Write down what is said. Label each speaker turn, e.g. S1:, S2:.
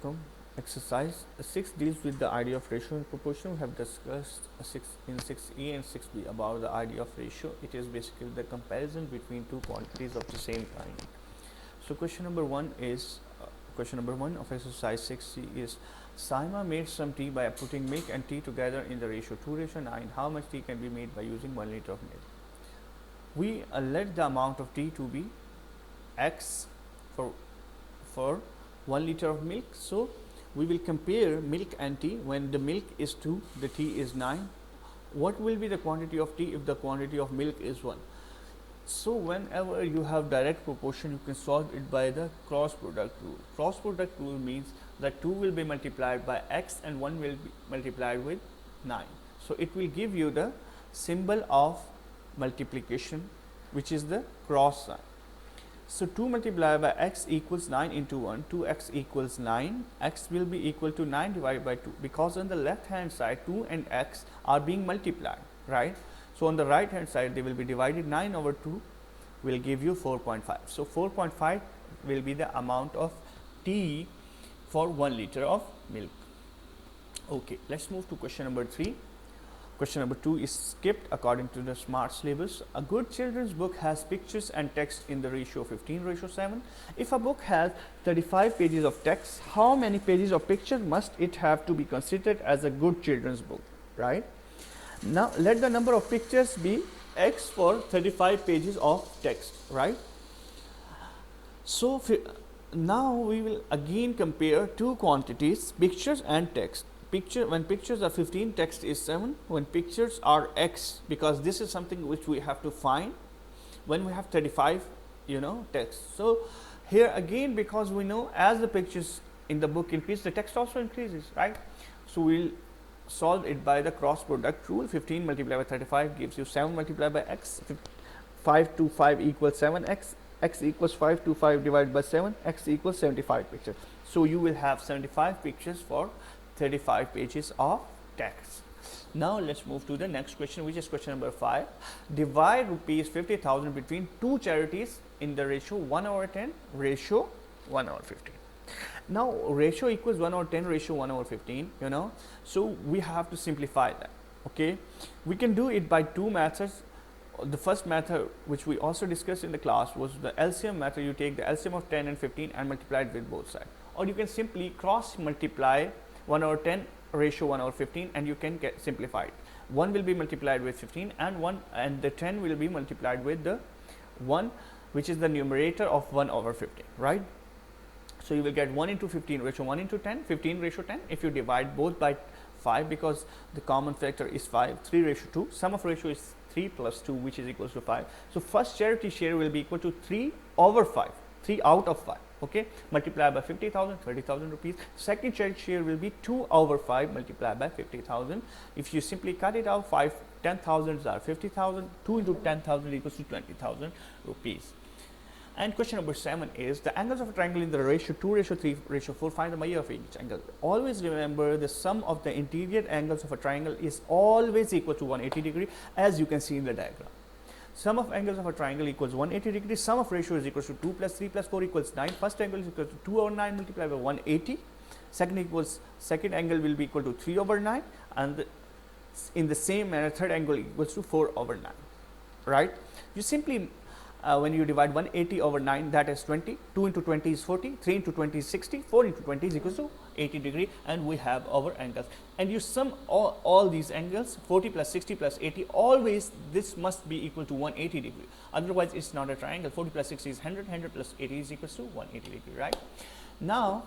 S1: Welcome. Exercise 6 deals with the idea of ratio and proportion. We have discussed 6 in 6a and 6b about the idea of ratio. It is basically the comparison between two quantities of the same kind. So question number 1 is question number 1 of exercise 6c is Saima made some tea by putting milk and tea together in the ratio 2:9. How much tea can be made by using 1 liter of milk? We let the amount of tea to be x for 1 liter of milk. So we will compare milk and tea. When the milk is 2, the tea is 9. What will be the quantity of tea if the quantity of milk is 1? So whenever you have direct proportion, you can solve it by the cross product rule. Cross product rule means that 2 will be multiplied by x and 1 will be multiplied with 9. So it will give you the symbol of multiplication, which is the cross sign. So 2 multiplied by x equals 9 into 1, 2x equals 9, x will be equal to 9 divided by 2, because on the left hand side 2 and x are being multiplied, right? So on the right hand side they will be divided. 9 over 2 will give you 4.5. So 4.5 will be the amount of tea for 1 liter of milk. Okay, let's move to question number 3. Question number 2 is skipped according to the smart syllabus. A good children's book has pictures and text in the ratio 15:7. If a book has 35 pages of text, how many pages of pictures must it have to be considered as a good children's book, right? Now let the number of pictures be x for 35 pages of text, right? So now we will again compare two quantities, pictures and text. When pictures are 15, text is 7. When pictures are x, because this is something which we have to find when we have 35 text. So here again, because we know as the pictures in the book increase, the text also increases, right? So we'll solve it by the cross product rule. 15 multiplied by 35 gives you 7 multiplied by x. 5 to 5 equals 7x. X equals 5 to 5 divided by 7. X equals 75 pictures. So you will have 75 pictures for 35 pages of text. Now let's move to the next question, which is question number 5. Divide rupees 50,000 between two charities in the ratio 1/10, ratio 1/15. Now ratio equals 1/10, ratio 1/15, so we have to simplify that. Okay, we can do it by two methods. The first method, which we also discussed in the class, was the LCM method. You take the LCM of 10 and 15 and multiply it with both sides, or you can simply cross multiply 1/10 ratio 1/15 and you can get simplified. 1 will be multiplied with 15 and the 10 will be multiplied with the 1, which is the numerator of 1/15, right? So you will get 1 into 15 ratio 1 into 10, 15 ratio 10. If you divide both by 5, because the common factor is 5, 3 ratio 2. Sum of ratio is 3 plus 2, which is equals to 5. So first charity share will be equal to 3/5, 3 out of 5. Okay, multiplied by 50,000, 30,000 rupees. Second charity share will be 2/5 multiplied by 50,000. If you simply cut it out, 10,000s are 50,000. 2 into 10,000 equals to 20,000 rupees. And question number 7 is the angles of a triangle in the ratio 2:3, ratio 4. Find the measure of each angle. Always remember the sum of the interior angles of a triangle is always equal to 180 degree, as you can see in the diagram. Sum of angles of a triangle equals 180 degrees. Sum of ratio is equals to 2 plus 3 plus 4 equals 9. First angle is equal to 2/9 multiplied by 180. Second angle will be equal to 3/9, and in the same manner third angle equals to 4/9, right? You simply when you divide 180 over 9, that is 20. 2 into 20 is 40. 3 into 20 is 60. 4 into 20 is equals to 80 degree, and we have our angles. And you sum all these angles, 40 plus 60 plus 80, always this must be equal to 180 degree. Otherwise, it's not a triangle. 40 plus 60 is 100. 100 plus 80 is equals to 180 degree, right? Now